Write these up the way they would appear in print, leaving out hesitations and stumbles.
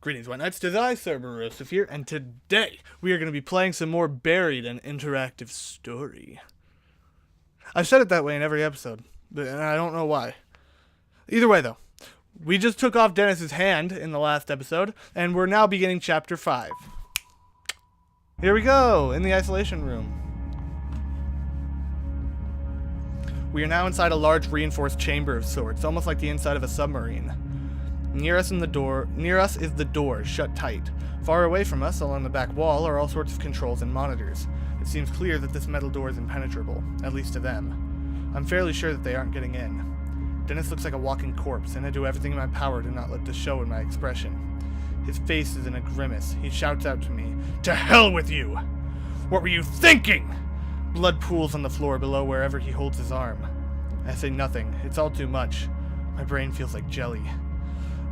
Greetings, White Knights, 'tis I, Cerberus here, and today we are going to be playing some more Buried, an interactive story. I've said it that way in every episode, and I don't know why. Either way, though, we just took off Dennis's hand in the last episode, and we're now beginning Chapter 5. Here we go, in the isolation room. We are now inside a large reinforced chamber of sorts, almost like the inside of a submarine. Near us is the door, shut tight. Far away from us, along the back wall, are all sorts of controls and monitors. It seems clear that this metal door is impenetrable, at least to them. I'm fairly sure that they aren't getting in. Dennis looks like a walking corpse, and I do everything in my power to not let this show in my expression. His face is in a grimace. He shouts out to me, "To hell with you! What were you thinking?" Blood pools on the floor below wherever he holds his arm. I say nothing. It's all too much. My brain feels like jelly.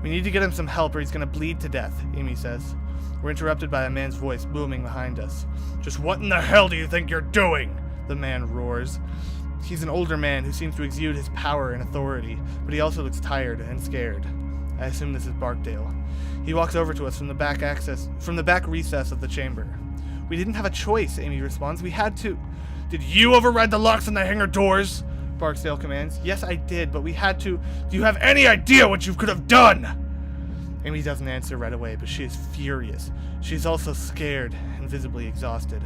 "We need to get him some help or he's gonna bleed to death," Amy says. We're interrupted by a man's voice booming behind us. "Just what in the hell do you think you're doing?" the man roars. He's an older man who seems to exude his power and authority, but he also looks tired and scared. I assume this is Barkdale. He walks over to us from the back recess of the chamber. "We didn't have a choice," Amy responds. "We had to." "Did you override the locks on the hangar doors?" Barksdale commands. "Yes, I did, but we had to." "Do you have any idea what you could have done?" Amy doesn't answer right away, but she is furious. She's also scared and visibly exhausted.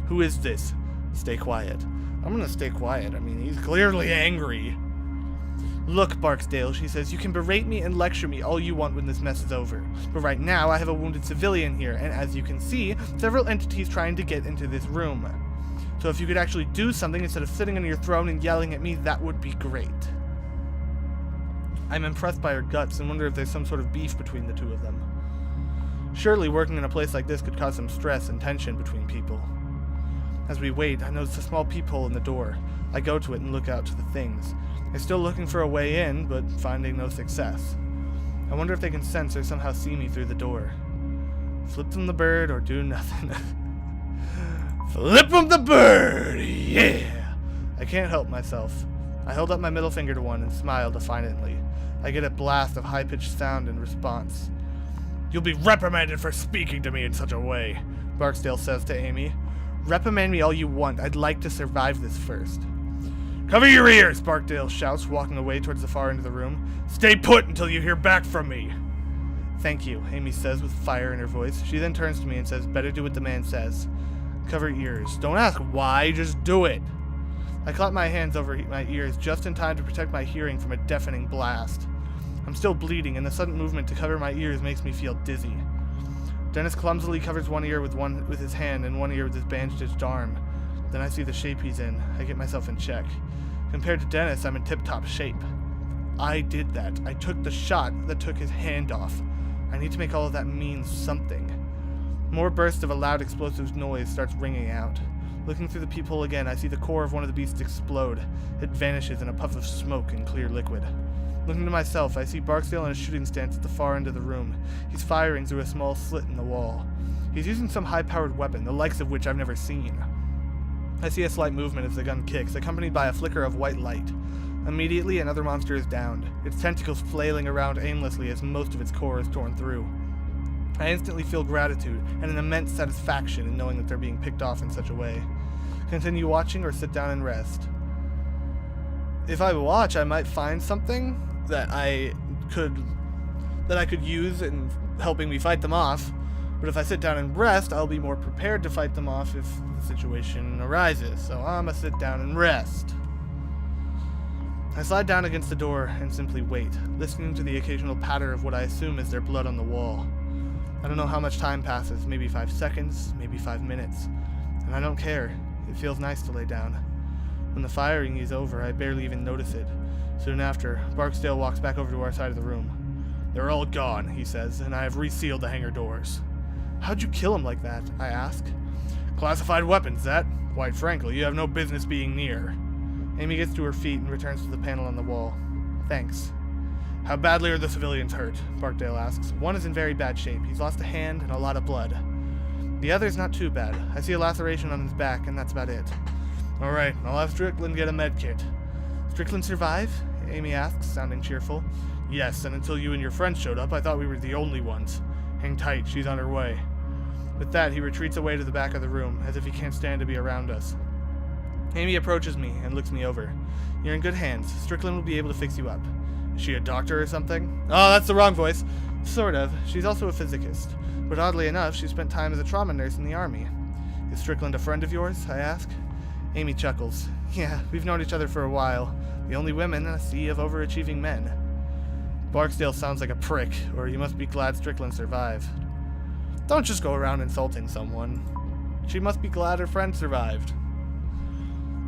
"Who is this?" "Stay quiet." I'm gonna stay quiet. I mean, he's clearly angry. "Look, Barksdale," she says, "you can berate me and lecture me all you want when this mess is over. But right now, I have a wounded civilian here, and as you can see, several entities trying to get into this room. So if you could actually do something instead of sitting on your throne and yelling at me, that would be great." I'm impressed by her guts and wonder if there's some sort of beef between the two of them. Surely working in a place like this could cause some stress and tension between people. As we wait, I notice a small peephole in the door. I go to it and look out to the things. They're still looking for a way in, but finding no success. I wonder if they can sense or somehow see me through the door. Flip them the bird or do nothing. Flip 'em the bird! Yeah! I can't help myself. I held up my middle finger to one and smiled defiantly. I get a blast of high-pitched sound in response. "You'll be reprimanded for speaking to me in such a way," Barksdale says to Amy. "Reprimand me all you want. I'd like to survive this first." "Cover your ears!" Barksdale shouts, walking away towards the far end of the room. "Stay put until you hear back from me." "Thank you," Amy says with fire in her voice. She then turns to me and says, "Better do what the man says. Cover ears. Don't ask why, just do it." I clap my hands over my ears just in time to protect my hearing from a deafening blast. I'm still bleeding, and the sudden movement to cover my ears makes me feel dizzy. Dennis clumsily covers one ear with his hand and one ear with his bandaged arm. Then I see the shape he's in. I get myself in check. Compared to Dennis, I'm in tip-top shape. I did that. I took the shot that took his hand off. I need to make all of that mean something. More bursts of a loud explosive noise starts ringing out. Looking through the peephole again, I see the core of one of the beasts explode. It vanishes in a puff of smoke and clear liquid. Looking to myself, I see Barksdale in a shooting stance at the far end of the room. He's firing through a small slit in the wall. He's using some high-powered weapon, the likes of which I've never seen. I see a slight movement as the gun kicks, accompanied by a flicker of white light. Immediately, another monster is downed, its tentacles flailing around aimlessly as most of its core is torn through. I instantly feel gratitude and an immense satisfaction in knowing that they're being picked off in such a way. Continue watching or sit down and rest? If I watch, I might find something that I could use in helping me fight them off. But if I sit down and rest, I'll be more prepared to fight them off if the situation arises. So I'ma sit down and rest. I slide down against the door and simply wait, listening to the occasional patter of what I assume is their blood on the wall. I don't know how much time passes, maybe 5 seconds, maybe 5 minutes. And I don't care. It feels nice to lay down. When the firing is over, I barely even notice it. Soon after, Barksdale walks back over to our side of the room. "They're all gone," he says, "and I have resealed the hangar doors." "How'd you kill him like that?" I ask. "Classified weapons, that. Quite frankly, you have no business being near." Amy gets to her feet and returns to the panel on the wall. "Thanks." "How badly are the civilians hurt?" Barksdale asks. "One is in very bad shape. He's lost a hand and a lot of blood. The other's not too bad. I see a laceration on his back, and that's about it." "All right, I'll have Strickland get a med kit." "Strickland survive?" Amy asks, sounding cheerful. "Yes, and until you and your friends showed up, I thought we were the only ones. Hang tight, she's on her way. With that, he retreats away to the back of the room, as if he can't stand to be around us. Amy approaches me and looks me over. You're in good hands. Strickland will be able to fix you up. Is she a doctor or something? Oh, that's the wrong voice. Sort of. She's also a physicist. But oddly enough, she spent time as a trauma nurse in the army. Is Strickland a friend of yours? I ask. Amy chuckles. Yeah, we've known each other for a while. The only women in a sea of overachieving men. Barksdale sounds like a prick, or you must be glad Strickland survived. Don't just go around insulting someone. She must be glad her friend survived.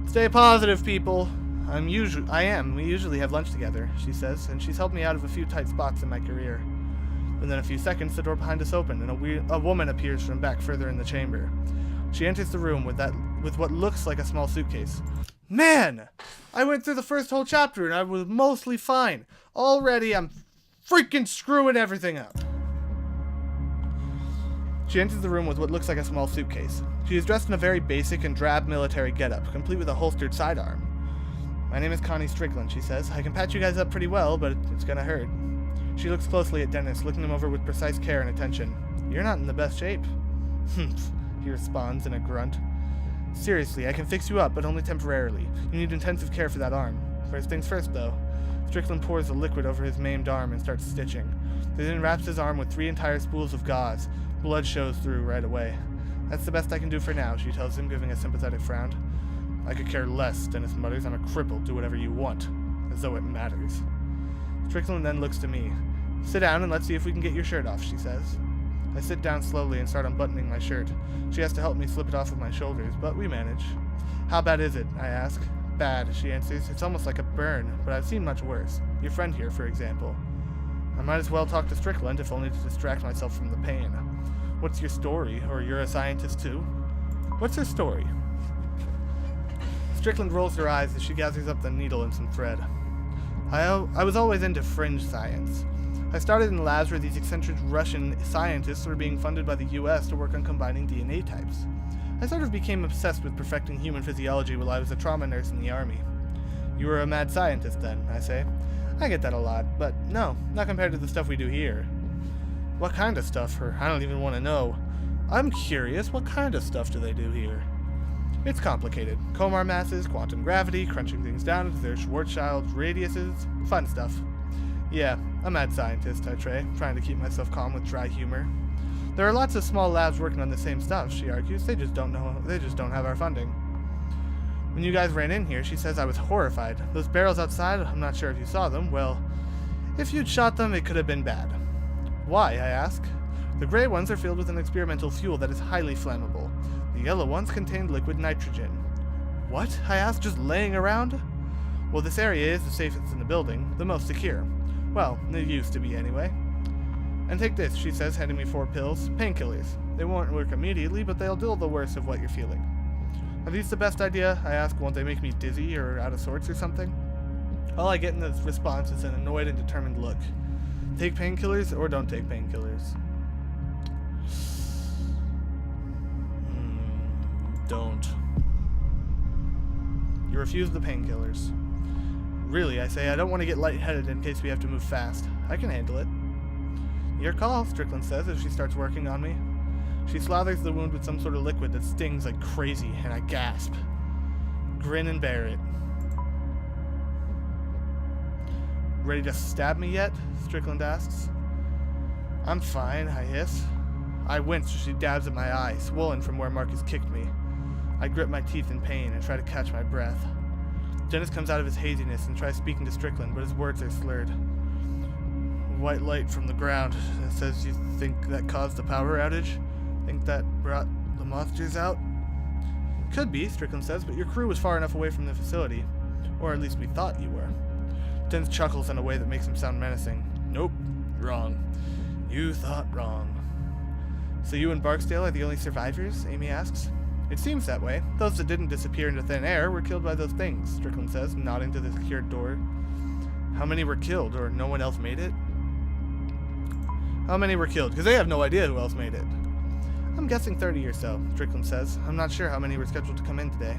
Stay positive, people. I am. We usually have lunch together, she says, and she's helped me out of a few tight spots in my career. Within a few seconds, the door behind us opened, and a woman appears from back further in the chamber. She enters the room with what looks like a small suitcase. Man! I went through the first whole chapter, and I was mostly fine. Already, I'm freaking screwing everything up. She enters the room with what looks like a small suitcase. She is dressed in a very basic and drab military getup, complete with a holstered sidearm. My name is Connie Strickland, she says. I can patch you guys up pretty well, but it's gonna hurt. She looks closely at Dennis, looking him over with precise care and attention. You're not in the best shape. Humph, he responds in a grunt. Seriously, I can fix you up, but only temporarily. You need intensive care for that arm. First things first, though. Strickland pours the liquid over his maimed arm and starts stitching. He then wraps his arm with 3 entire spools of gauze. Blood shows through right away. That's the best I can do for now, she tells him, giving a sympathetic frown. I could care less, Dennis mutters. I'm a cripple. Do whatever you want. As though it matters. Strickland then looks to me. Sit down and let's see if we can get your shirt off, she says. I sit down slowly and start unbuttoning my shirt. She has to help me slip it off of my shoulders, but we manage. How bad is it? I ask. Bad, she answers. It's almost like a burn, but I've seen much worse. Your friend here, for example. I might as well talk to Strickland, if only to distract myself from the pain. What's your story? Or you're a scientist too? What's her story? Strickland rolls her eyes as she gathers up the needle and some thread. I was always into fringe science. I started in labs where these eccentric Russian scientists were being funded by the US to work on combining DNA types. I sort of became obsessed with perfecting human physiology while I was a trauma nurse in the army. You were a mad scientist then, I say. I get that a lot, but no, not compared to the stuff we do here. What kind of stuff? Or I don't even want to know. I'm curious, what kind of stuff do they do here? It's complicated. Komar masses, quantum gravity, crunching things down into their Schwarzschild radiuses, fun stuff. Yeah, a mad scientist, I trying to keep myself calm with dry humor. There are lots of small labs working on the same stuff, she argues. They just don't have our funding. When you guys ran in here, she says I was horrified. Those barrels outside, I'm not sure if you saw them. Well, if you'd shot them, it could have been bad. Why, I ask. The gray ones are filled with an experimental fuel that is highly flammable. The yellow ones contain liquid nitrogen. What? I ask, just laying around? Well, this area is the safest in the building, the most secure. Well, it used to be anyway. And take this, she says, handing me 4 pills. Painkillers. They won't work immediately, but they'll do the worst of what you're feeling. Are these the best idea? I ask. Won't they make me dizzy or out of sorts or something? All I get in this response is an annoyed and determined look. Take painkillers or don't take painkillers? Don't. You refuse the painkillers. Really, I say, I don't want to get lightheaded in case we have to move fast. I can handle it. Your call, Strickland says as she starts working on me. She slathers the wound with some sort of liquid that stings like crazy, and I gasp. Grin and bear it. Ready to stab me yet? Strickland asks. I'm fine, I hiss. I wince as she dabs at my eye, swollen from where Marcus kicked me. I grip my teeth in pain and try to catch my breath. Dennis comes out of his haziness and tries speaking to Strickland, but his words are slurred. White light from the ground. It says you think that caused the power outage? Think that brought the monsters out? Could be, Strickland says, but your crew was far enough away from the facility. Or at least we thought you were. Dennis chuckles in a way that makes him sound menacing. Nope, wrong. You thought wrong. So you and Barksdale are the only survivors? Amy asks. It seems that way. Those that didn't disappear into thin air were killed by those things, Strickland says, nodding to the secured door. How many were killed, or no one else made it? How many were killed? Because they have no idea who else made it. I'm guessing 30 or so, Strickland says. I'm not sure how many were scheduled to come in today.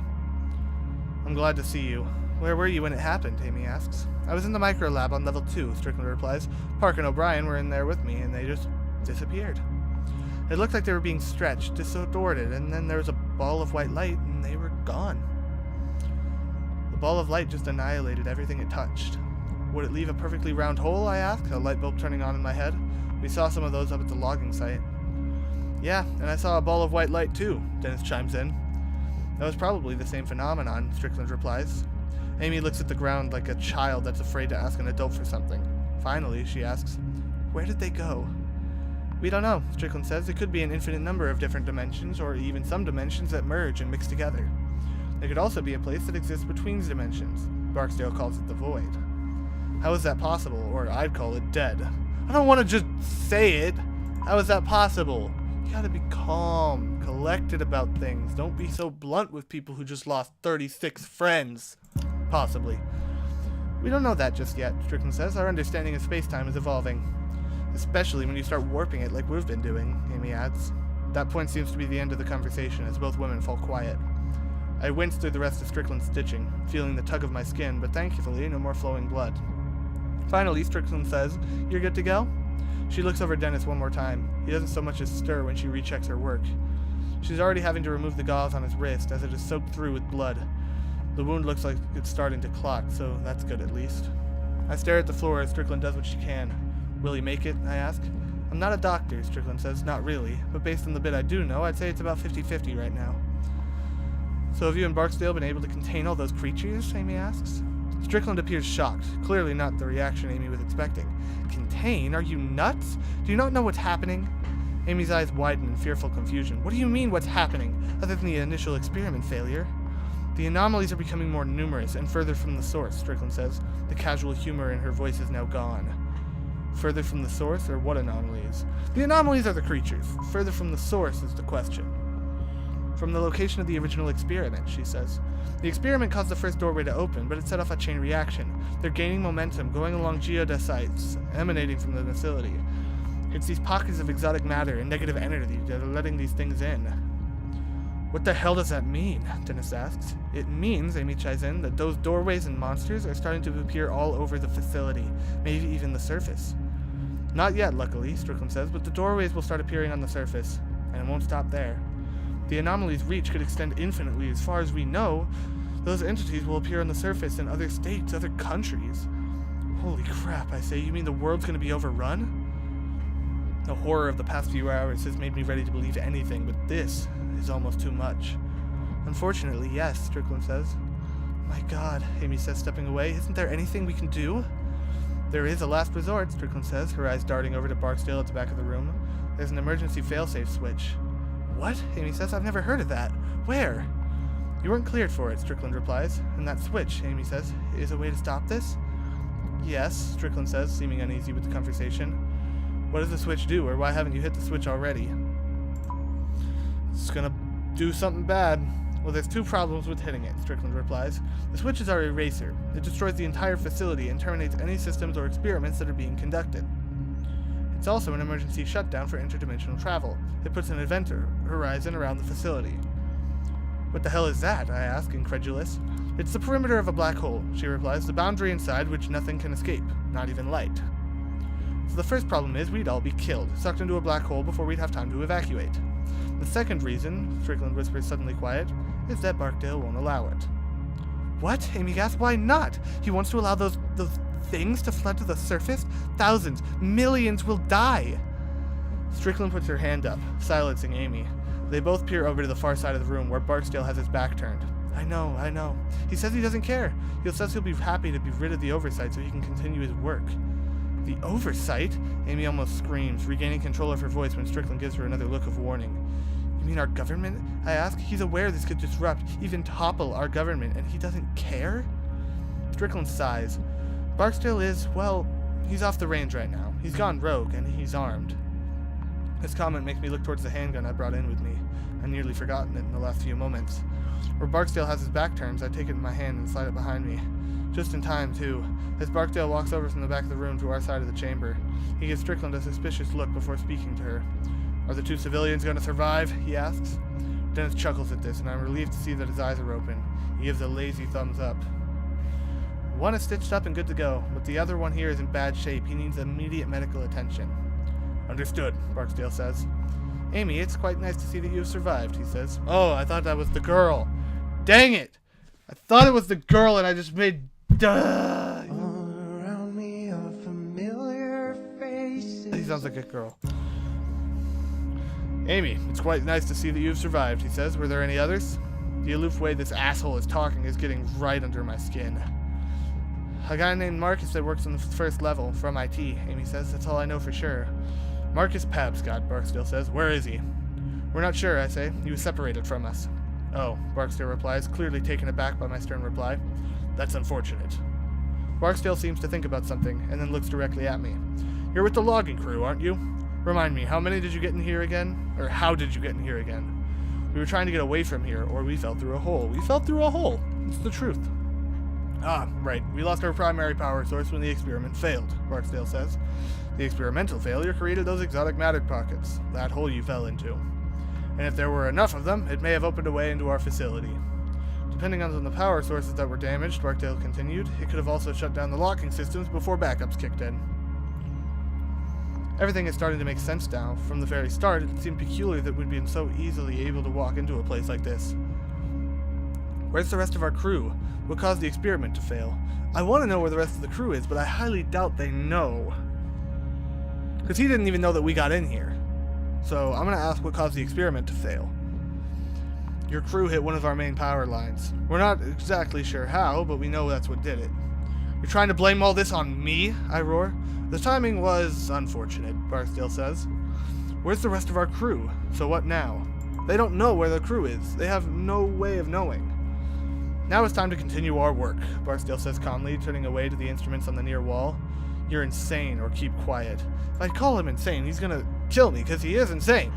I'm glad to see you. Where were you when it happened? Amy asks. I was in the micro lab on level 2, Strickland replies. Park and O'Brien were in there with me, and they just disappeared. It looked like they were being stretched, distorted, and then there was a ball of white light, and they were gone. The ball of light just annihilated everything it touched. Would it leave a perfectly round hole, I asked, a light bulb turning on in my head. We saw some of those up at the logging site. Yeah, and I saw a ball of white light too, Dennis chimes in. That was probably the same phenomenon, Strickland replies. Amy looks at the ground like a child that's afraid to ask an adult for something. Finally, she asks, "Where did they go?" "We don't know," Strickland says. "It could be an infinite number of different dimensions, or even some dimensions that merge and mix together. It could also be a place that exists between dimensions. Barksdale calls it the void." "How is that possible?" Or I'd call it dead. I don't want to just say it. How is that possible? You gotta be calm, collected about things. Don't be so blunt with people who just lost 36 friends. Possibly. "We don't know that just yet," Strickland says. "Our understanding of space-time is evolving. Especially when you start warping it like we've been doing," Amy adds. That point seems to be the end of the conversation as both women fall quiet. I wince through the rest of Strickland's stitching, feeling the tug of my skin, but thankfully no more flowing blood. Finally, Strickland says, "You're good to go?" She looks over Dennis one more time. He doesn't so much as stir when she rechecks her work. She's already having to remove the gauze on his wrist as it is soaked through with blood. The wound looks like it's starting to clot, so that's good at least. I stare at the floor as Strickland does what she can. "Will he make it?" I ask. "I'm not a doctor," Strickland says. "Not really, but based on the bit I do know, I'd say it's about 50-50 right now." "So have you and Barksdale been able to contain all those creatures?" Amy asks. Strickland appears shocked, clearly not the reaction Amy was expecting. "Contain? Are you nuts? Do you not know what's happening?" Amy's eyes widen in fearful confusion. "What do you mean, what's happening, other than the initial experiment failure?" "The anomalies are becoming more numerous and further from the source," Strickland says. The casual humor in her voice is now gone. Further from the source, or what anomalies? "The anomalies are the creatures. Further from the source is the question." "From the location of the original experiment," she says. "The experiment caused the first doorway to open, but it set off a chain reaction. They're gaining momentum, going along geodesites, emanating from the facility. It's these pockets of exotic matter and negative energy that are letting these things in." "What the hell does that mean?" Dennis asks. "It means," Amy chimes in, "that those doorways and monsters are starting to appear all over the facility, maybe even the surface." "Not yet, luckily," Strickland says, "but the doorways will start appearing on the surface, and it won't stop there. The anomaly's reach could extend infinitely. As far as we know, those entities will appear on the surface in other states, other countries." "Holy crap," I say. "You mean the world's going to be overrun?" The horror of the past few hours has made me ready to believe anything, but this is almost too much. "Unfortunately, yes," Strickland says. "My God," Amy says, stepping away. "Isn't there anything we can do?" "There is a last resort," Strickland says, her eyes darting over to Barksdale at the back of the room. "There's an emergency failsafe switch." "What?" Amy says. "I've never heard of that. Where?" "You weren't cleared for it," Strickland replies. "And that switch," Amy says, "is a way to stop this?" "Yes," Strickland says, seeming uneasy with the conversation. "What does the switch do, or why haven't you hit the switch already?" "It's gonna do something bad." "Well, there's two problems with hitting it," Strickland replies. "The switch is our eraser. It destroys the entire facility and terminates any systems or experiments that are being conducted. It's also an emergency shutdown for interdimensional travel. It puts an event horizon around the facility." "What the hell is that?" I ask, incredulous. "It's the perimeter of a black hole," she replies, "the boundary inside which nothing can escape, not even light. So the first problem is we'd all be killed, sucked into a black hole before we'd have time to evacuate. The second reason," Strickland whispers suddenly quiet, "is that Barksdale won't allow it." "What?" Amy gasps. "Why not? He wants to allow those things to flood to the surface? Thousands, millions will die." Strickland puts her hand up, silencing Amy. They both peer over to the far side of the room where Barksdale has his back turned. I know. He says he doesn't care. He says he'll be happy to be rid of the oversight so he can continue his work." "The oversight?" Amy almost screams, regaining control of her voice when Strickland gives her another look of warning. "You mean our government?" I ask. "He's aware this could disrupt, even topple our government, and he doesn't care?" Strickland sighs. "Barksdale is, well, he's off the range right now. He's gone rogue, and he's armed." This comment makes me look towards the handgun I brought in with me. I'd nearly forgotten it in the last few moments. Where Barksdale has his back turned, I take it in my hand and slide it behind me. Just in time, too. As Barksdale walks over from the back of the room to our side of the chamber, he gives Strickland a suspicious look before speaking to her. "Are the two civilians going to survive?" he asks. Dennis chuckles at this, and I'm relieved to see that his eyes are open. He gives a lazy thumbs up. "One is stitched up and good to go, but the other one here is in bad shape. He needs immediate medical attention." Understood, Barksdale says. Amy, it's quite nice to see that you've survived, he says. Oh, I thought that was the girl. Dang it! I thought it was the girl and I just made... Duh! All around me are familiar faces. He sounds like a girl. Amy, it's quite nice to see that you've survived, he says. Were there any others? The aloof way this asshole is talking is getting right under my skin. A guy named Marcus that works on the first level from IT, Amy says. That's all I know for sure. Marcus Pabscott, Barksdale says. Where is he? We're not sure, I say. He was separated from us. Oh, Barksdale replies, clearly taken aback by my stern reply. That's unfortunate. Barksdale seems to think about something, and then looks directly at me. You're with the logging crew, aren't you? Remind me, how many did you get in here again? Or how did you get in here again? We were trying to get away from here, or we fell through a hole. We fell through a hole. It's the truth. Ah, right. We lost our primary power source when the experiment failed, Barksdale says. The experimental failure created those exotic matter pockets, that hole you fell into. And if there were enough of them, it may have opened a way into our facility. Depending on the power sources that were damaged, Barksdale continued, it could have also shut down the locking systems before backups kicked in. Everything is starting to make sense now. From the very start, it seemed peculiar that we'd been so easily able to walk into a place like this. Where's the rest of our crew? What caused the experiment to fail? I want to know where the rest of the crew is, but I highly doubt they know. Because he didn't even know that we got in here. So I'm going to ask what caused the experiment to fail. Your crew hit one of our main power lines. We're not exactly sure how, but we know that's what did it. You're trying to blame all this on me? I roar. The timing was unfortunate, Barksdale says. Where's the rest of our crew? So what now? They don't know where the crew is. They have no way of knowing. Now it's time to continue our work, Barksdale says calmly, turning away to the instruments on the near wall. You're insane, or keep quiet. If I call him insane, he's gonna kill me, because he is insane.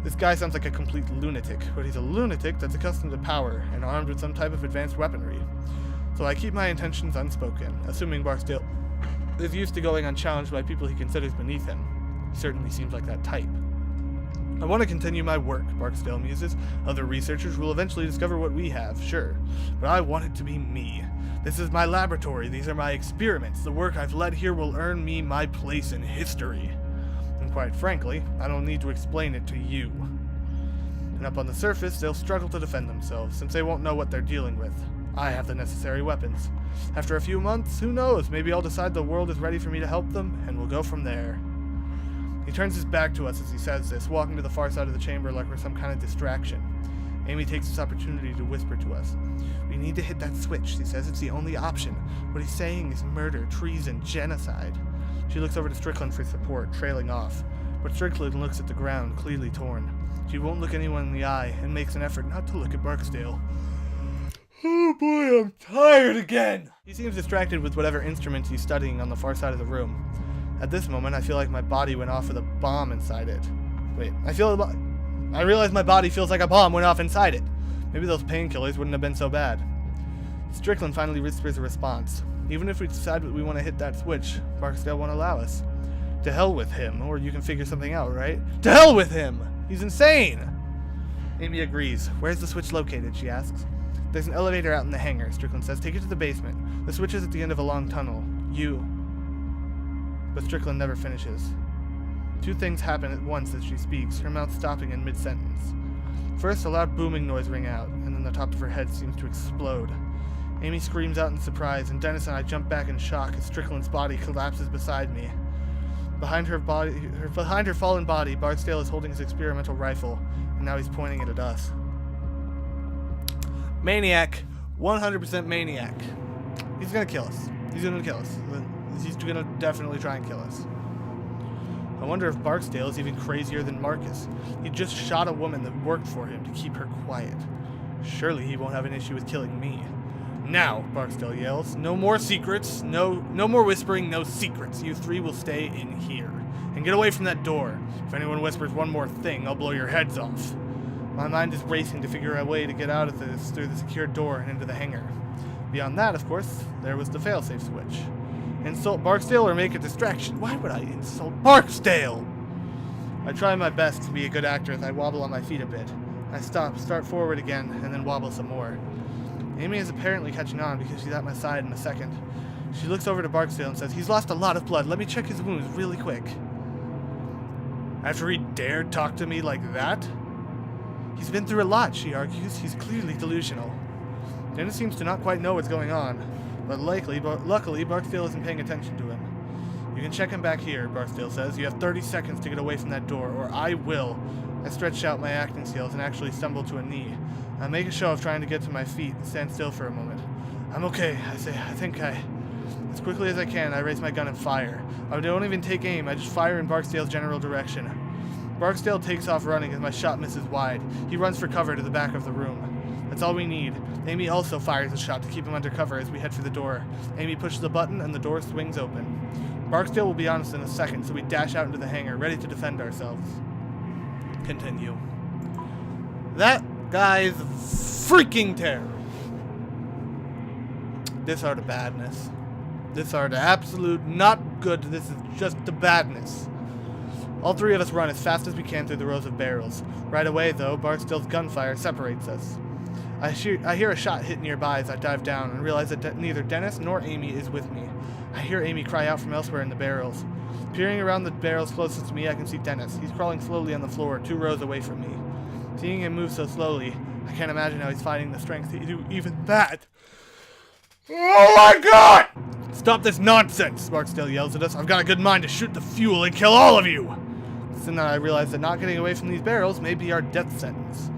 This guy sounds like a complete lunatic, but he's a lunatic that's accustomed to power and armed with some type of advanced weaponry. So I keep my intentions unspoken, assuming Barksdale is used to going unchallenged by people he considers beneath him. He certainly seems like that type. I want to continue my work, Barksdale muses. Other researchers will eventually discover what we have, sure. But I want it to be me. This is my laboratory. These are my experiments. The work I've led here will earn me my place in history. And quite frankly, I don't need to explain it to you. And up on the surface, they'll struggle to defend themselves, since they won't know what they're dealing with. I have the necessary weapons. After a few months, who knows, maybe I'll decide the world is ready for me to help them, and we'll go from there. He turns his back to us as he says this, walking to the far side of the chamber like we're some kind of distraction. Amy takes this opportunity to whisper to us. We need to hit that switch, she says. It's the only option. What he's saying is murder, treason, genocide. She looks over to Strickland for support, trailing off. But Strickland looks at the ground, clearly torn. She won't look anyone in the eye, and makes an effort not to look at Barksdale. Oh boy, I'm tired again! He seems distracted with whatever instrument he's studying on the far side of the room. At this moment, I feel like my body went off with a bomb inside it. Wait, I realize my body feels like a bomb went off inside it. Maybe those painkillers wouldn't have been so bad. Strickland finally whispers a response. Even if we decide we want to hit that switch, Barksdale won't allow us. To hell with him, or you can figure something out, right? To hell with him! He's insane! Amy agrees. Where's the switch located, she asks. There's an elevator out in the hangar, Strickland says. Take it to the basement. The switch is at the end of a long tunnel. But Strickland never finishes. Two things happen at once as she speaks, her mouth stopping in mid-sentence. First, a loud booming noise rang out, and then the top of her head seems to explode. Amy screams out in surprise, and Dennis and I jump back in shock as Strickland's body collapses beside me. Behind her fallen body, Barksdale is holding his experimental rifle, and now he's pointing it at us. Maniac. 100% maniac. He's gonna kill us. He's gonna definitely try and kill us. I wonder if Barksdale is even crazier than Marcus. He just shot a woman that worked for him to keep her quiet. Surely he won't have an issue with killing me. Now, Barksdale yells. No more secrets. No more whispering, no secrets. You three will stay in here. And get away from that door. If anyone whispers one more thing, I'll blow your heads off. My mind is racing to figure out a way to get out of this through the secured door and into the hangar. Beyond that, of course, there was the failsafe switch. Insult Barksdale or make a distraction? Why would I insult Barksdale? I try my best to be a good actor as I wobble on my feet a bit. I stop, start forward again, and then wobble some more. Amy is apparently catching on because she's at my side in a second. She looks over to Barksdale and says, He's lost a lot of blood. Let me check his wounds really quick. After he dared talk to me like that? He's been through a lot, she argues. He's clearly delusional. Dennis seems to not quite know what's going on, but luckily, Barksdale isn't paying attention to him. You can check him back here, Barksdale says. You have 30 seconds to get away from that door, or I will. I stretch out my acting skills and actually stumble to a knee. I make a show of trying to get to my feet and stand still for a moment. I'm okay, I say. As quickly as I can, I raise my gun and fire. I don't even take aim, I just fire in Barksdale's general direction. Barksdale takes off running as my shot misses wide. He runs for cover to the back of the room. That's all we need. Amy also fires a shot to keep him under cover as we head for the door. Amy pushes the button and the door swings open. Barksdale will be on us in a second, so we dash out into the hangar, ready to defend ourselves. Continue. That guy's freaking terror. This are the badness. This are the absolute not good. This is just the badness. All three of us run as fast as we can through the rows of barrels. Right away, though, Barksdale's gunfire separates us. I hear a shot hit nearby as I dive down and realize that neither Dennis nor Amy is with me. I hear Amy cry out from elsewhere in the barrels. Peering around the barrels closest to me, I can see Dennis. He's crawling slowly on the floor, 2 rows away from me. Seeing him move so slowly, I can't imagine how he's finding the strength to do even that. Oh my god! Stop this nonsense, Barksdale yells at us. I've got a good mind to shoot the fuel and kill all of you! Soon then I realize that not getting away from these barrels may be our death sentence.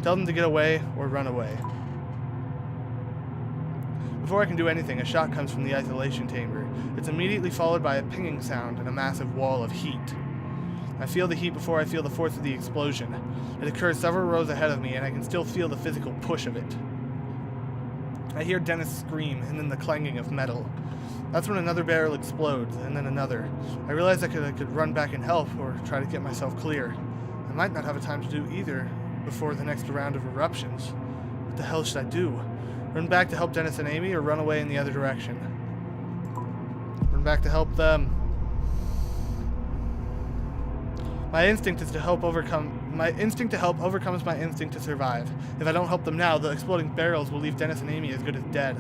Tell them to get away or run away. Before I can do anything, a shot comes from the isolation chamber. It's immediately followed by a pinging sound and a massive wall of heat. I feel the heat before I feel the force of the explosion. It occurs several rows ahead of me, and I can still feel the physical push of it. I hear Dennis scream, and then the clanging of metal. That's when another barrel explodes, and then another. I realize I could run back and help, or try to get myself clear. I might not have a time to do either before the next round of eruptions. What the hell should I do? Run back to help Dennis and Amy, or run away in the other direction? Run back to help them. My instinct to help overcomes my instinct to survive. If I don't help them now, the exploding barrels will leave Dennis and Amy as good as dead.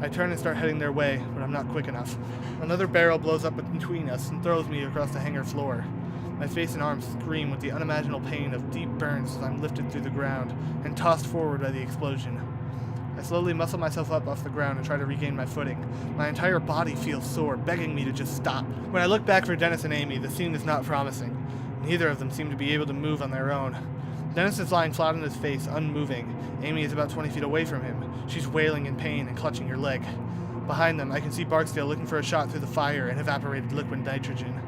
I turn and start heading their way, but I'm not quick enough. Another barrel blows up between us and throws me across the hangar floor. My face and arms scream with the unimaginable pain of deep burns as I'm lifted through the ground and tossed forward by the explosion. I slowly muscle myself up off the ground and try to regain my footing. My entire body feels sore, begging me to just stop. When I look back for Dennis and Amy, the scene is not promising. Neither of them seem to be able to move on their own. Dennis is lying flat on his face, unmoving. Amy is about 20 feet away from him. She's wailing in pain and clutching her leg. Behind them, I can see Barksdale looking for a shot through the fire and evaporated liquid nitrogen.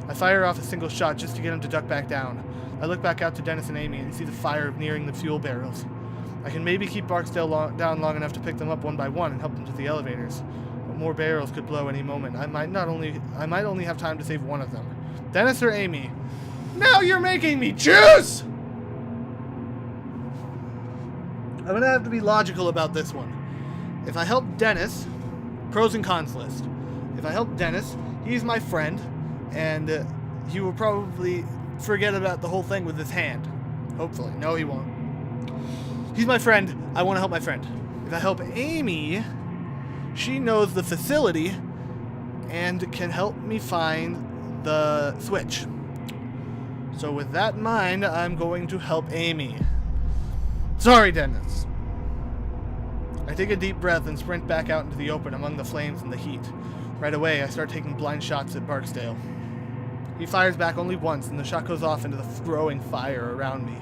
I fire off a single shot just to get him to duck back down. I look back out to Dennis and Amy and see the fire nearing the fuel barrels. I can maybe keep Barksdale down long enough to pick them up one by one and help them to the elevators. But more barrels could blow any moment. I might only have time to save one of them. Dennis or Amy? Now you're making me choose! I'm gonna have to be logical about this one. If I help Dennis, pros and cons list. If I help Dennis, he's my friend, and he will probably forget about the whole thing with his hand. Hopefully. No, he won't. He's my friend. I want to help my friend. If I help Amy, she knows the facility and can help me find the switch. So with that in mind, I'm going to help Amy. Sorry, Dennis. I take a deep breath and sprint back out into the open among the flames and the heat. Right away, I start taking blind shots at Barksdale. He fires back only once, and the shot goes off into the growing fire around me.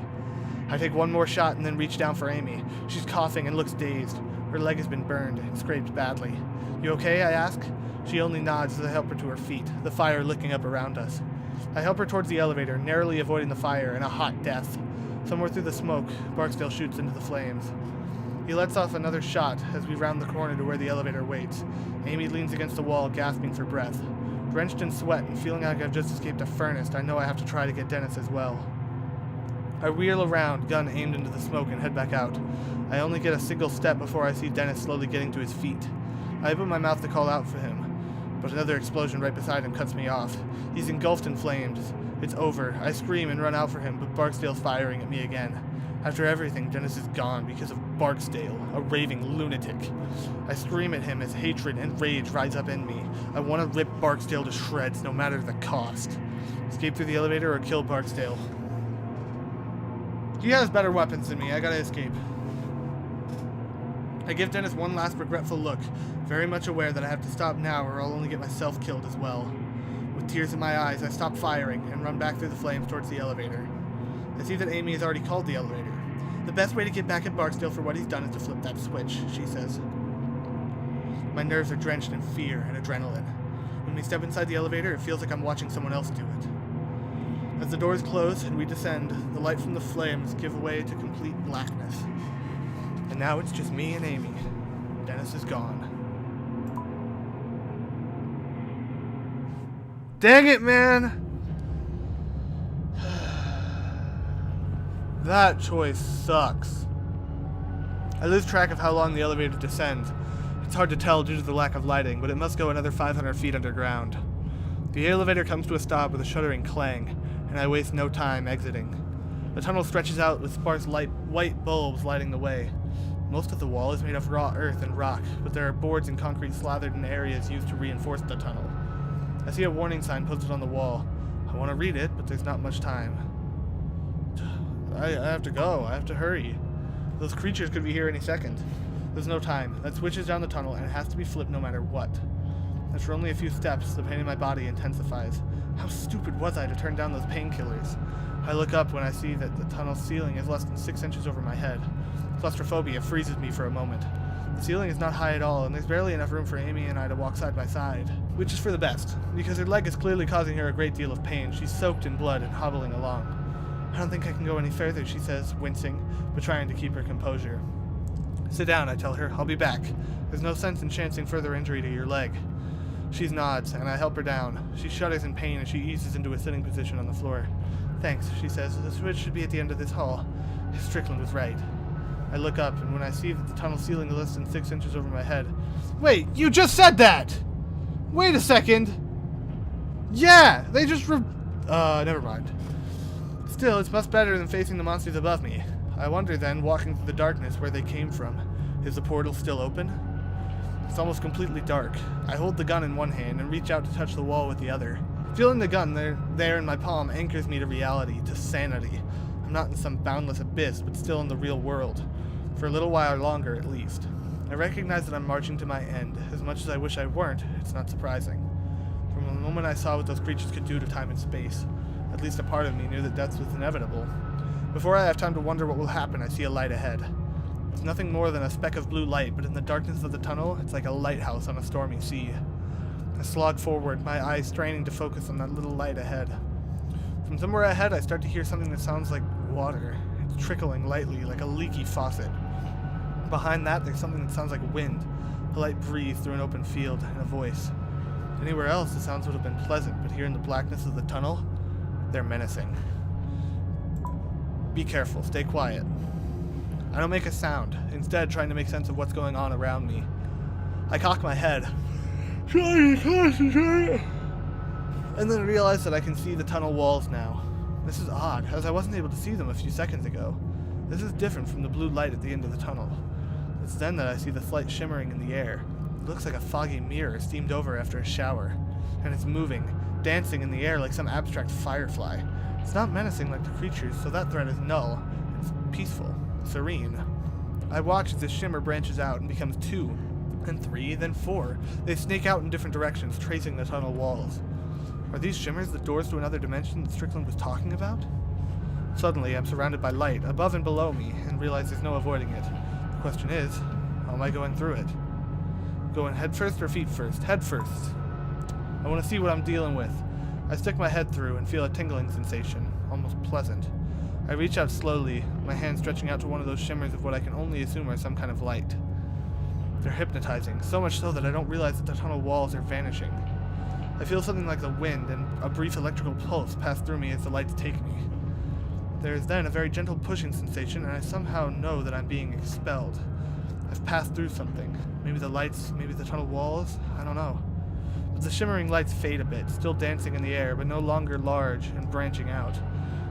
I take one more shot and then reach down for Amy. She's coughing and looks dazed. Her leg has been burned and scraped badly. You okay? I ask. She only nods as I help her to her feet, the fire licking up around us. I help her towards the elevator, narrowly avoiding the fire and a hot death. Somewhere through the smoke, Barksdale shoots into the flames. He lets off another shot as we round the corner to where the elevator waits. Amy leans against the wall, gasping for breath. Drenched in sweat and feeling like I've just escaped a furnace, I know I have to try to get Dennis as well. I wheel around, gun aimed into the smoke, and head back out. I only get a single step before I see Dennis slowly getting to his feet. I open my mouth to call out for him, but another explosion right beside him cuts me off. He's engulfed in flames. It's over. I scream and run out for him, but Barksdale's firing at me again. After everything, Dennis is gone because of Barksdale, a raving lunatic. I scream at him as hatred and rage rise up in me. I want to rip Barksdale to shreds, no matter the cost. Escape through the elevator or kill Barksdale. He has better weapons than me. I gotta escape. I give Dennis one last regretful look, very much aware that I have to stop now or I'll only get myself killed as well. With tears in my eyes, I stop firing and run back through the flames towards the elevator. I see that Amy has already called the elevator. The best way to get back at Barksdale for what he's done is to flip that switch, she says. My nerves are drenched in fear and adrenaline. When we step inside the elevator, it feels like I'm watching someone else do it. As the doors close and we descend, the light from the flames give way to complete blackness. And now it's just me and Amy. Dennis is gone. Dang it, man! That choice sucks. I lose track of how long the elevator descends. It's hard to tell due to the lack of lighting, but it must go another 500 feet underground. The elevator comes to a stop with a shuddering clang, and I waste no time exiting. The tunnel stretches out with sparse white bulbs lighting the way. Most of the wall is made of raw earth and rock, but there are boards and concrete slathered in areas used to reinforce the tunnel. I see a warning sign posted on the wall. I want to read it, but there's not much time. I have to go. I have to hurry. Those creatures could be here any second. There's no time. That switch is down the tunnel, and it has to be flipped no matter what. After only a few steps, the pain in my body intensifies. How stupid was I to turn down those painkillers? I look up when I see that the tunnel's ceiling is less than 6 inches over my head. Claustrophobia freezes me for a moment. The ceiling is not high at all, and there's barely enough room for Amy and I to walk side by side. Which is for the best, because her leg is clearly causing her a great deal of pain. She's soaked in blood and hobbling along. I don't think I can go any further, she says, wincing, but trying to keep her composure. Sit down, I tell her. I'll be back. There's no sense in chancing further injury to your leg. She nods, and I help her down. She shudders in pain as she eases into a sitting position on the floor. Thanks, she says. The switch should be at the end of this hall. Strickland was right. I look up, and when I see that the tunnel ceiling is less than 6 inches over my head... Wait, you just said that! Wait a second! Yeah, they just never mind. Still, it's much better than facing the monsters above me. I wonder then, walking through the darkness, where they came from. Is the portal still open? It's almost completely dark. I hold the gun in one hand and reach out to touch the wall with the other. Feeling the gun there in my palm anchors me to reality, to sanity. I'm not in some boundless abyss, but still in the real world. For a little while longer, at least. I recognize that I'm marching to my end. As much as I wish I weren't, it's not surprising. From the moment I saw what those creatures could do to time and space, at least a part of me knew that death was inevitable. Before I have time to wonder what will happen, I see a light ahead. It's nothing more than a speck of blue light, but in the darkness of the tunnel, it's like a lighthouse on a stormy sea. I slog forward, my eyes straining to focus on that little light ahead. From somewhere ahead, I start to hear something that sounds like water. It's trickling lightly, like a leaky faucet. Behind that, there's something that sounds like wind, a light breeze through an open field, and a voice. Anywhere else, the sounds would have been pleasant, but here in the blackness of the tunnel, they're menacing. Be careful, stay quiet. I don't make a sound, instead trying to make sense of what's going on around me. I cock my head, trying to concentrate, and then realize that I can see the tunnel walls now. This is odd, as I wasn't able to see them a few seconds ago. This is different from the blue light at the end of the tunnel. It's then that I see the slight shimmering in the air. It looks like a foggy mirror steamed over after a shower, and it's moving, dancing in the air like some abstract firefly. It's not menacing like the creatures, so that threat is null. It's peaceful, serene. I watch as this shimmer branches out and becomes 2, then 3, then 4. They snake out in different directions, tracing the tunnel walls. Are these shimmers the doors to another dimension that Strickland was talking about? Suddenly, I'm surrounded by light, above and below me, and realize there's no avoiding it. The question is, how am I going through it? Going head first or feet first? Head first. I want to see what I'm dealing with. I stick my head through and feel a tingling sensation, almost pleasant. I reach out slowly, my hand stretching out to one of those shimmers of what I can only assume are some kind of light. They're hypnotizing, so much so that I don't realize that the tunnel walls are vanishing. I feel something like the wind and a brief electrical pulse pass through me as the lights take me. There is then a very gentle pushing sensation, and I somehow know that I'm being expelled. I've passed through something. Maybe the lights, maybe the tunnel walls, I don't know. But the shimmering lights fade a bit, still dancing in the air, but no longer large and branching out.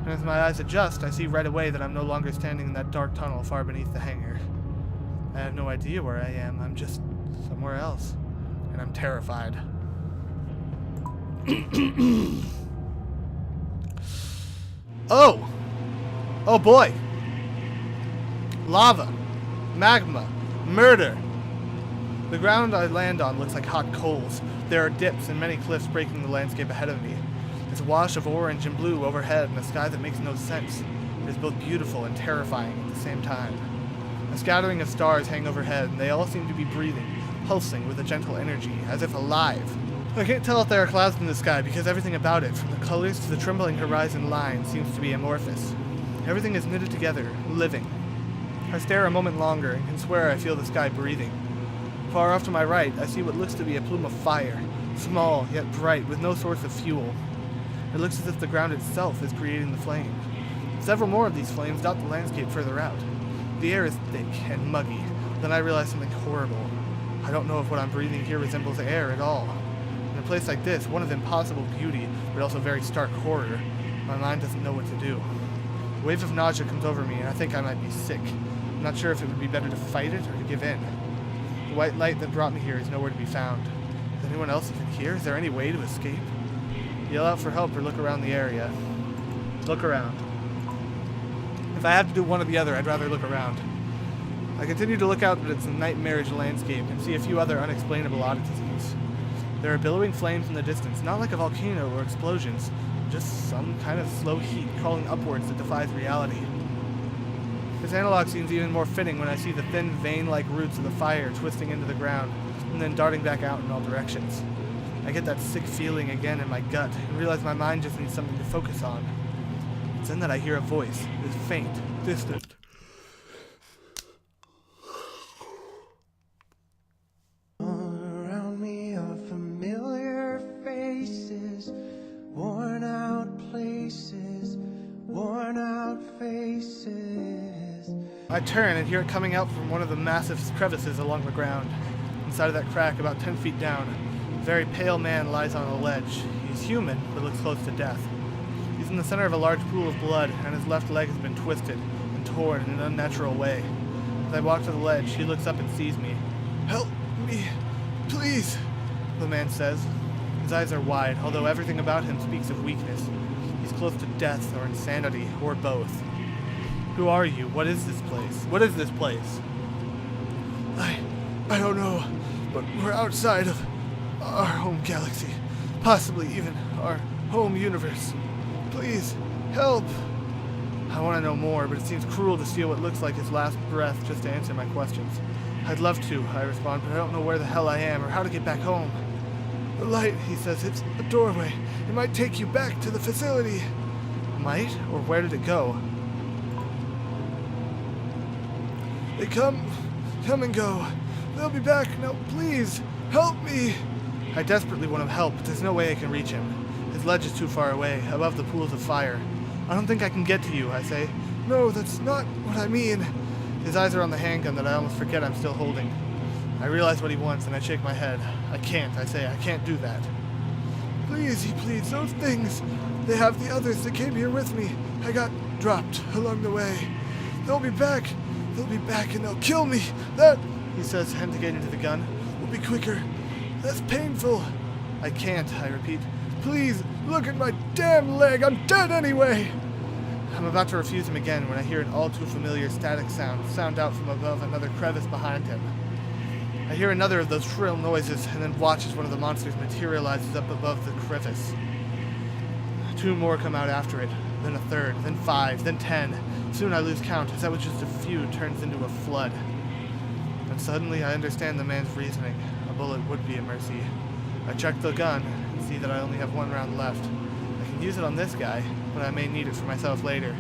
And as my eyes adjust, I see right away that I'm no longer standing in that dark tunnel far beneath the hangar. I have no idea where I am. I'm just somewhere else. And I'm terrified. Oh! Oh boy! Lava. Magma. Murder. The ground I land on looks like hot coals. There are dips and many cliffs breaking the landscape ahead of me. There's a wash of orange and blue overhead and a sky that makes no sense. It is both beautiful and terrifying at the same time. A scattering of stars hang overhead, and they all seem to be breathing, pulsing with a gentle energy, as if alive. I can't tell if there are clouds in the sky because everything about it, from the colors to the trembling horizon line, seems to be amorphous. Everything is knitted together, living. I stare a moment longer and can swear I feel the sky breathing. Far off to my right, I see what looks to be a plume of fire, small yet bright, with no source of fuel. It looks as if the ground itself is creating the flames. Several more of these flames dot the landscape further out. The air is thick and muggy. Then I realize something horrible. I don't know if what I'm breathing here resembles air at all. In a place like this, one of impossible beauty, but also very stark horror, my mind doesn't know what to do. A wave of nausea comes over me, and I think I might be sick. I'm not sure if it would be better to fight it or to give in. The white light that brought me here is nowhere to be found. Is anyone else even here? Is there any way to escape? Yell out for help or look around the area. Look around. If I have to do one or the other, I'd rather look around. I continue to look out at its nightmarish landscape and see a few other unexplainable oddities. There are billowing flames in the distance, not like a volcano or explosions, just some kind of slow heat crawling upwards that defies reality. This analog seems even more fitting when I see the thin vein-like roots of the fire twisting into the ground and then darting back out in all directions. I get that sick feeling again in my gut and realize my mind just needs something to focus on. It's then that I hear a voice. It is faint, distant. All around me are familiar faces, worn out places, worn out faces. I turn and hear it coming out from one of the massive crevices along the ground. Inside of that crack, about 10 feet down, a very pale man lies on a ledge. He's human, but looks close to death. He's in the center of a large pool of blood, and his left leg has been twisted and torn in an unnatural way. As I walk to the ledge, he looks up and sees me. "Help me, please," the man says. His eyes are wide, although everything about him speaks of weakness. He's close to death or insanity, or both. "Who are you? What is this place? What is this place?" I don't know, but we're outside of our home galaxy, possibly even our home universe. Please, help." I want to know more, but it seems cruel to steal what looks like his last breath just to answer my questions. "I'd love to," I respond, "but I don't know where the hell I am or how to get back home." "The light," he says, "it's a doorway. It might take you back to the facility." Might? Or where did it go? "They come and go. They'll be back. Now, please, help me." I desperately want to help, but there's no way I can reach him. His ledge is too far away, above the pools of fire. "I don't think I can get to you," I say. "No, that's not what I mean." His eyes are on the handgun that I almost forget I'm still holding. I realize what he wants, and I shake my head. "I can't," I say. "I can't do that." "Please," he pleads, "those things. They have the others that came here with me. I got dropped along the way. They'll be back. They'll be back, and they'll kill me. That," he says, indicating to the gun, "will be quicker. That's painful." "I can't," I repeat. "Please, look at my damn leg. I'm dead anyway." I'm about to refuse him again when I hear an all too familiar static sound out from above another crevice behind him. I hear another of those shrill noises and then watch as one of the monsters materializes up above the crevice. 2 more come out after it, then a third, then 5, then 10. Soon I lose count as that was just a few turns into a flood. And suddenly I understand the man's reasoning. A bullet would be a mercy. I check the gun and see that I only have 1 round left. I can use it on this guy, but I may need it for myself later.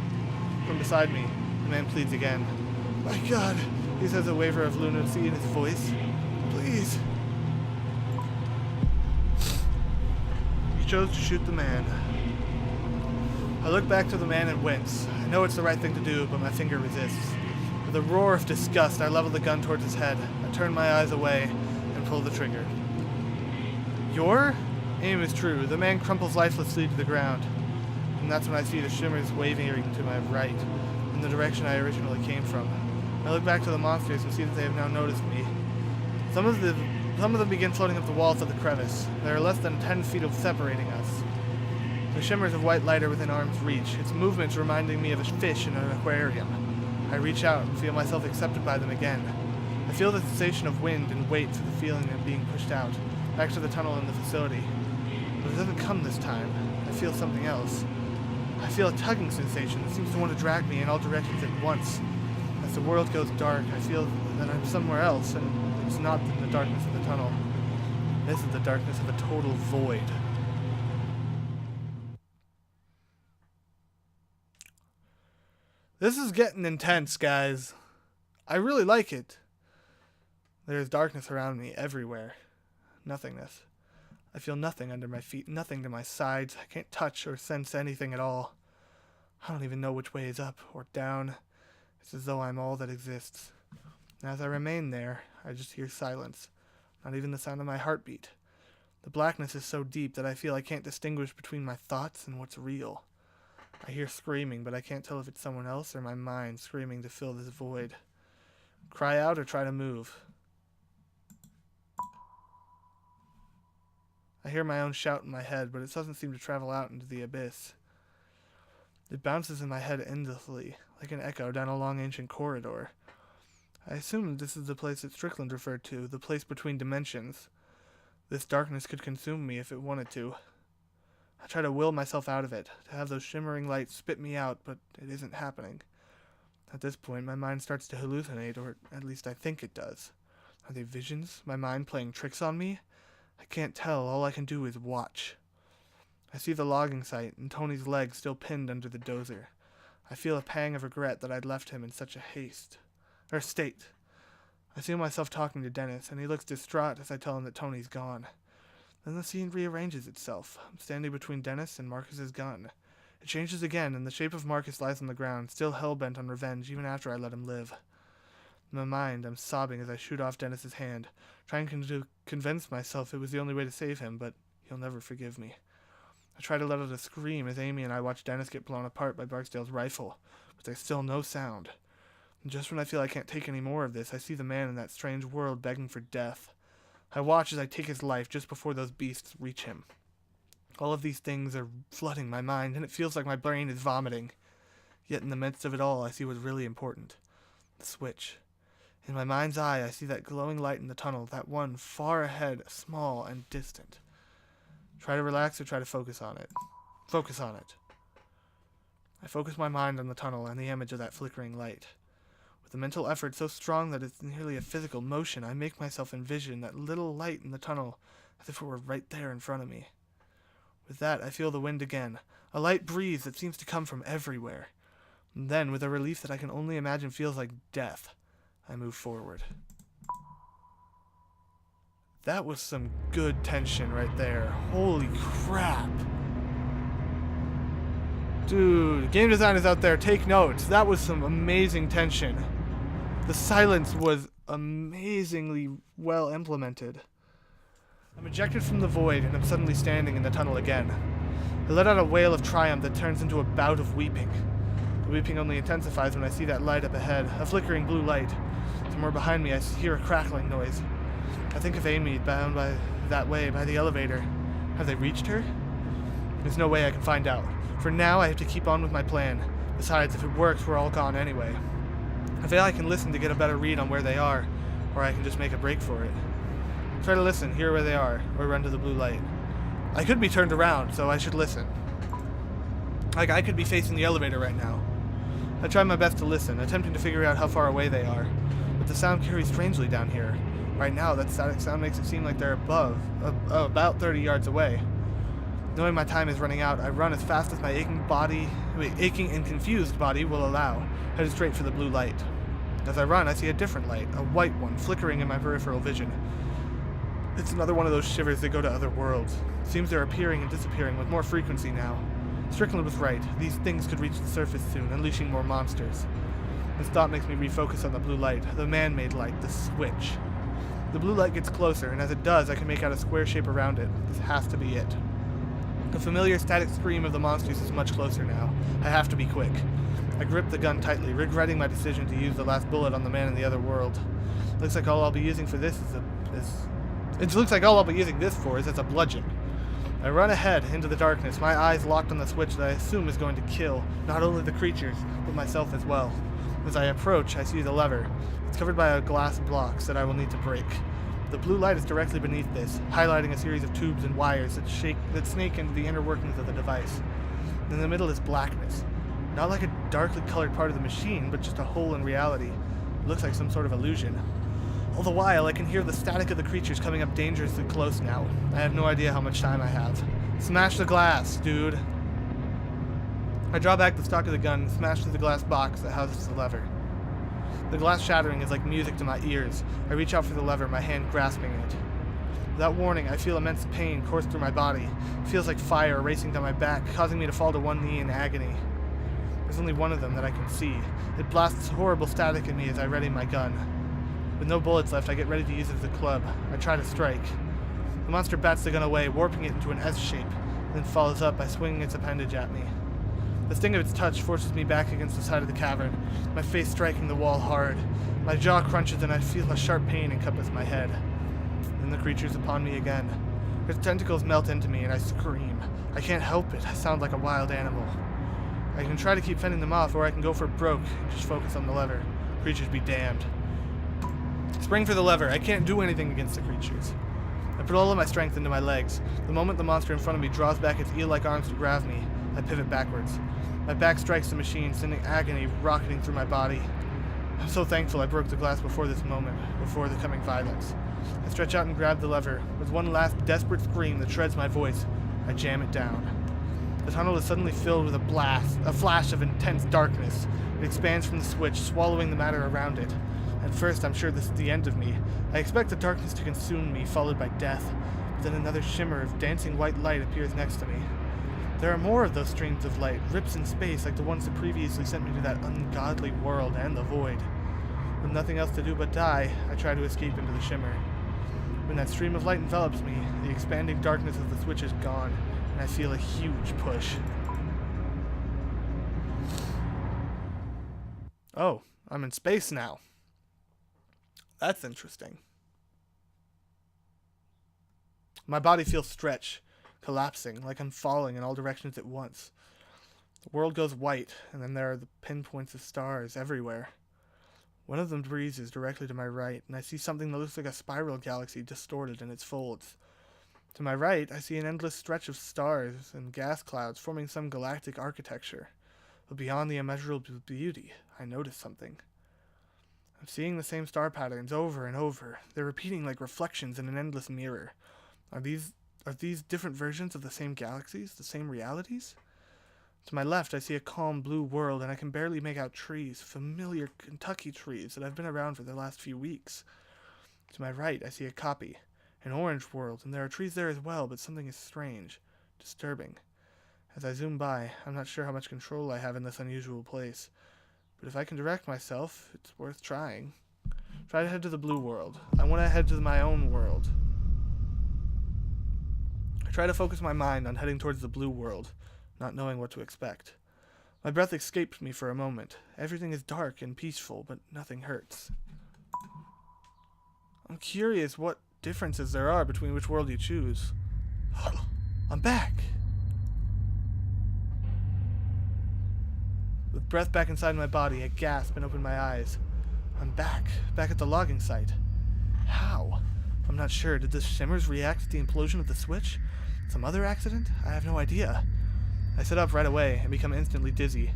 From beside me, the man pleads again. "My God," he says, a waver of lunacy in his voice. "Please." He chose to shoot the man. I look back to the man and wince. I know it's the right thing to do, but my finger resists. With a roar of disgust, I level the gun towards his head. I turn my eyes away and pull the trigger. Your aim is true. The man crumples lifelessly to the ground. And that's when I see the shimmers waving to my right, in the direction I originally came from. I look back to the monsters and see that they have now noticed me. Some of them begin floating up the walls of the crevice. There are less than 10 feet of separating us. The shimmers of white light are within arm's reach, its movements reminding me of a fish in an aquarium. I reach out and feel myself accepted by them again. I feel the sensation of wind and wait for the feeling of being pushed out, back to the tunnel in the facility. But it doesn't come this time. I feel something else. I feel a tugging sensation that seems to want to drag me in all directions at once. As the world goes dark, I feel that I'm somewhere else, and it's not in the darkness of the tunnel. This is the darkness of a total void. This is getting intense, guys. I really like it. There is darkness around me everywhere. Nothingness. I feel nothing under my feet, nothing to my sides. I can't touch or sense anything at all. I don't even know which way is up or down. It's as though I'm all that exists. And as I remain there, I just hear silence. Not even the sound of my heartbeat. The blackness is so deep that I feel I can't distinguish between my thoughts and what's real. I hear screaming, but I can't tell if it's someone else or my mind screaming to fill this void. Cry out or try to move. I hear my own shout in my head, but it doesn't seem to travel out into the abyss. It bounces in my head endlessly, like an echo down a long ancient corridor. I assume this is the place that Strickland referred to, the place between dimensions. This darkness could consume me if it wanted to. I try to will myself out of it, to have those shimmering lights spit me out, but it isn't happening. At this point, my mind starts to hallucinate, or at least I think it does. Are they visions? My mind playing tricks on me? I can't tell. All I can do is watch. I see the logging site, and Tony's leg still pinned under the dozer. I feel a pang of regret that I'd left him in such a state. I see myself talking to Dennis, and he looks distraught as I tell him that Tony's gone. Then the scene rearranges itself. I'm standing between Dennis and Marcus's gun. It changes again, and the shape of Marcus lies on the ground, still hell-bent on revenge even after I let him live. In my mind, I'm sobbing as I shoot off Dennis's hand, trying to convince myself it was the only way to save him, but he'll never forgive me. I try to let out a scream as Amy and I watch Dennis get blown apart by Barksdale's rifle, but there's still no sound. And just when I feel I can't take any more of this, I see the man in that strange world begging for death. I watch as I take his life just before those beasts reach him. All of these things are flooding my mind, and it feels like my brain is vomiting. Yet in the midst of it all, I see what's really important. The switch. In my mind's eye, I see that glowing light in the tunnel, that one far ahead, small and distant. Try to relax or try to focus on it. Focus on it. I focus my mind on the tunnel and the image of that flickering light. With a mental effort so strong that it's nearly a physical motion, I make myself envision that little light in the tunnel as if it were right there in front of me. With that, I feel the wind again, a light breeze that seems to come from everywhere. And then, with a relief that I can only imagine feels like death, I move forward. That was some good tension right there. Holy crap. Dude, game designers out there, take notes. That was some amazing tension. The silence was amazingly well implemented. I'm ejected from the void and I'm suddenly standing in the tunnel again. I let out a wail of triumph that turns into a bout of weeping. The weeping only intensifies when I see that light up ahead, a flickering blue light. Somewhere behind me I hear a crackling noise. I think of Amy bound by the elevator. Have they reached her? There's no way I can find out. For now, I have to keep on with my plan. Besides, if it works, we're all gone anyway. I feel I can listen to get a better read on where they are, or I can just make a break for it. Try to listen, hear where they are, or run to the blue light. I could be turned around, so I should listen. Like, I could be facing the elevator right now. I try my best to listen, attempting to figure out how far away they are. But the sound carries strangely down here. Right now, that static sound makes it seem like they're about 30 yards away. Knowing my time is running out, I run as fast as my aching and confused body will allow, headed straight for the blue light. As I run, I see a different light, a white one, flickering in my peripheral vision. It's another one of those shivers that go to other worlds. It seems they're appearing and disappearing with more frequency now. Strickland was right. These things could reach the surface soon, unleashing more monsters. This thought makes me refocus on the blue light, the man-made light, the switch. The blue light gets closer, and as it does, I can make out a square shape around it. This has to be it. The familiar static scream of the monsters is much closer now. I have to be quick. I grip the gun tightly, regretting my decision to use the last bullet on the man in the other world. Looks like all I'll be using for this is as a bludgeon. I run ahead into the darkness, my eyes locked on the switch that I assume is going to kill not only the creatures, but myself as well. As I approach, I see the lever. It's covered by a glass box that I will need to break. The blue light is directly beneath this, highlighting a series of tubes and wires that snake into the inner workings of the device. In the middle is blackness. Not like a darkly colored part of the machine, but just a hole in reality. It looks like some sort of illusion. All the while, I can hear the static of the creatures coming up dangerously close now. I have no idea how much time I have. Smash the glass, dude. I draw back the stock of the gun and smash through the glass box that houses the lever. The glass shattering is like music to my ears. I reach out for the lever, my hand grasping it. Without warning, I feel immense pain course through my body. It feels like fire racing down my back, causing me to fall to one knee in agony. There's only one of them that I can see. It blasts horrible static at me as I ready my gun. With no bullets left, I get ready to use it as a club. I try to strike. The monster bats the gun away, warping it into an S shape, and then follows up by swinging its appendage at me. The sting of its touch forces me back against the side of the cavern, my face striking the wall hard. My jaw crunches and I feel a sharp pain encompass my head. Then the creature's upon me again. Its tentacles melt into me and I scream. I can't help it. I sound like a wild animal. I can try to keep fending them off, or I can go for broke and just focus on the lever. Creatures be damned. Spring for the lever. I can't do anything against the creatures. I put all of my strength into my legs. The moment the monster in front of me draws back its eel-like arms to grab me, I pivot backwards. My back strikes the machine, sending agony rocketing through my body. I'm so thankful I broke the glass before this moment, before the coming violence. I stretch out and grab the lever. With one last desperate scream that shreds my voice, I jam it down. The tunnel is suddenly filled with a flash of intense darkness. It expands from the switch, swallowing the matter around it. At first, I'm sure this is the end of me. I expect the darkness to consume me, followed by death. But then another shimmer of dancing white light appears next to me. There are more of those streams of light, rips in space like the ones that previously sent me to that ungodly world and the void. With nothing else to do but die, I try to escape into the shimmer. When that stream of light envelops me, the expanding darkness of the switch is gone, and I feel a huge push. Oh, I'm in space now. That's interesting. My body feels stretched, collapsing, like I'm falling in all directions at once. The world goes white, and then there are the pinpoints of stars everywhere. One of them breezes directly to my right, and I see something that looks like a spiral galaxy distorted in its folds. To my right, I see an endless stretch of stars and gas clouds forming some galactic architecture. But beyond the immeasurable beauty, I notice something. I'm seeing the same star patterns over and over. They're repeating like reflections in an endless mirror. Are these different versions of the same galaxies, the same realities? To my left, I see a calm blue world, and I can barely make out trees, familiar Kentucky trees that I've been around for the last few weeks. To my right, I see a copy, an orange world, and there are trees there as well, but something is strange, disturbing. As I zoom by, I'm not sure how much control I have in this unusual place, but if I can direct myself, it's worth trying. Try to head to the blue world. I want to head to my own world. I try to focus my mind on heading towards the blue world, not knowing what to expect. My breath escaped me for a moment. Everything is dark and peaceful, but nothing hurts. I'm curious what differences there are between which world you choose. I'm back! With breath back inside my body, I gasp and open my eyes. I'm back at the logging site. How? I'm not sure. Did the shimmers react to the implosion of the switch? Some other accident? I have no idea. I sit up right away and become instantly dizzy.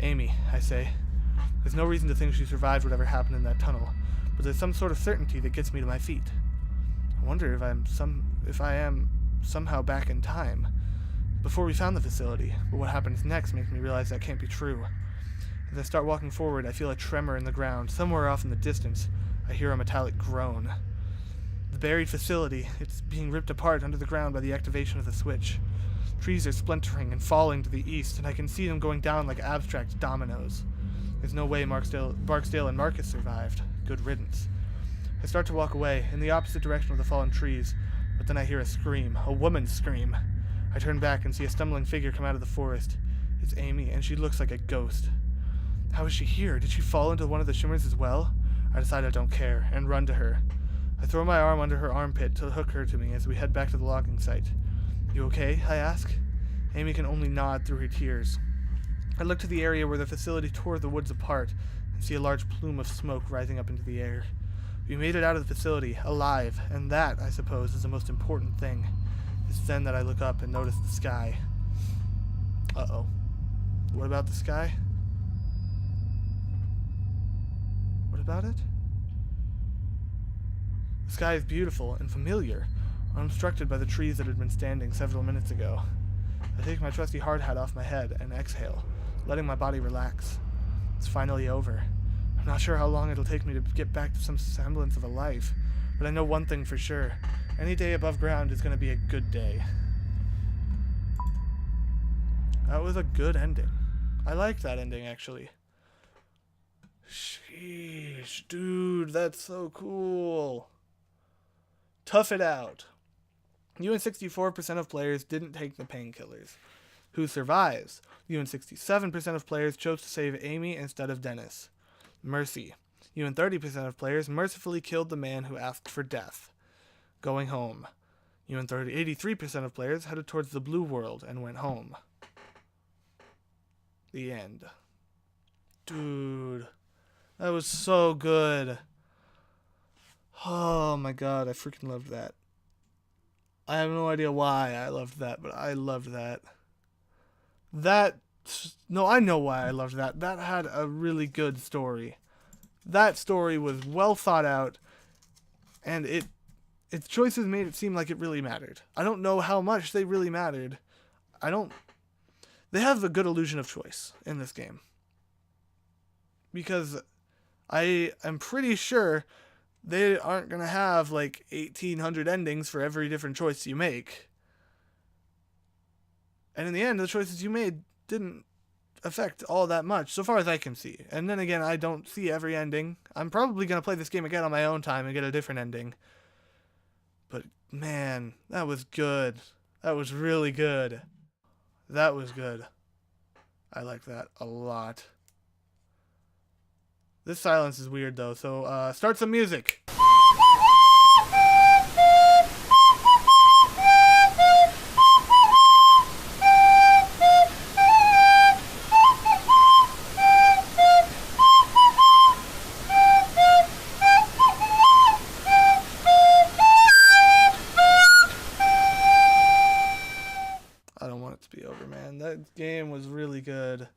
Amy, I say. There's no reason to think she survived whatever happened in that tunnel, but there's some sort of certainty that gets me to my feet. I wonder if I am somehow back in time, before we found the facility, but what happens next makes me realize that can't be true. As I start walking forward, I feel a tremor in the ground. Somewhere off in the distance, I hear a metallic groan. The buried facility, it's being ripped apart under the ground by the activation of the switch. Trees are splintering and falling to the east, and I can see them going down like abstract dominoes. There's no way Barksdale and Marcus survived. Good riddance. I start to walk away, in the opposite direction of the fallen trees, but then I hear a scream, a woman's scream. I turn back and see a stumbling figure come out of the forest. It's Amy, and she looks like a ghost. How is she here? Did she fall into one of the shimmers as well? I decide I don't care, and run to her. I throw my arm under her armpit to hook her to me as we head back to the logging site. You okay? I ask. Amy can only nod through her tears. I look to the area where the facility tore the woods apart and see a large plume of smoke rising up into the air. We made it out of the facility, alive, and that, I suppose, is the most important thing. It's then that I look up and notice the sky. Uh-oh. What about the sky? What about it? The sky is beautiful and familiar, unobstructed by the trees that had been standing several minutes ago. I take my trusty hard hat off my head and exhale, letting my body relax. It's finally over. I'm not sure how long it'll take me to get back to some semblance of a life, but I know one thing for sure. Any day above ground is going to be a good day. That was a good ending. I liked that ending, actually. Sheesh, dude, that's so cool. Tough it out. You and 64% of players didn't take the painkillers. Who survives? You and 67% of players chose to save Amy instead of Dennis. Mercy. You and 30% of players mercifully killed the man who asked for death. Going home. You and 83% of players headed towards the blue world and went home. The end. Dude, that was so good. Oh my god, I freaking loved that. I have no idea why I loved that, but I loved that. No, I know why I loved that. That had a really good story. That story was well thought out, and its choices made it seem like it really mattered. I don't know how much they really mattered. They have a good illusion of choice in this game. Because I am pretty sure they aren't going to have like 1,800 endings for every different choice you make. And in the end, the choices you made didn't affect all that much, so far as I can see. And then again, I don't see every ending. I'm probably going to play this game again on my own time and get a different ending. But man, that was good. That was really good. That was good. I like that a lot. This silence is weird though, so start some music. I don't want it to be over, man. That game was really good.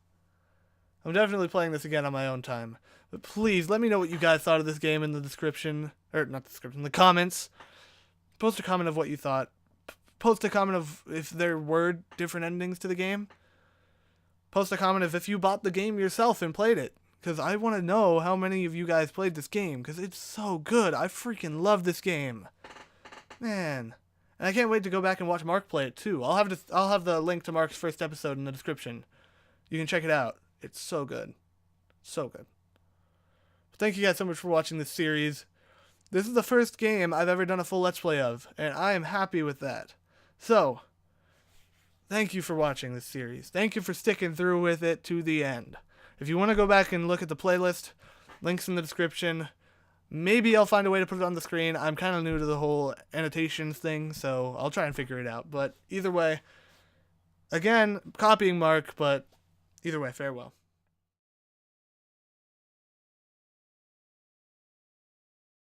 I'm definitely playing this again on my own time. But please, let me know what you guys thought of this game in the description. Or, not the description, in the comments. Post a comment of what you thought. Post a comment of if there were different endings to the game. Post a comment of if you bought the game yourself and played it. Because I want to know how many of you guys played this game. Because it's so good. I freaking love this game. Man. And I can't wait to go back and watch Mark play it too. I'll have the link to Mark's first episode in the description. You can check it out. It's so good. So good. But thank you guys so much for watching this series. This is the first game I've ever done a full Let's Play of, and I am happy with that. So, thank you for watching this series. Thank you for sticking through with it to the end. If you want to go back and look at the playlist, links in the description. Maybe I'll find a way to put it on the screen. I'm kind of new to the whole annotations thing, so I'll try and figure it out. But either way, again, copying Mark, but either way, farewell.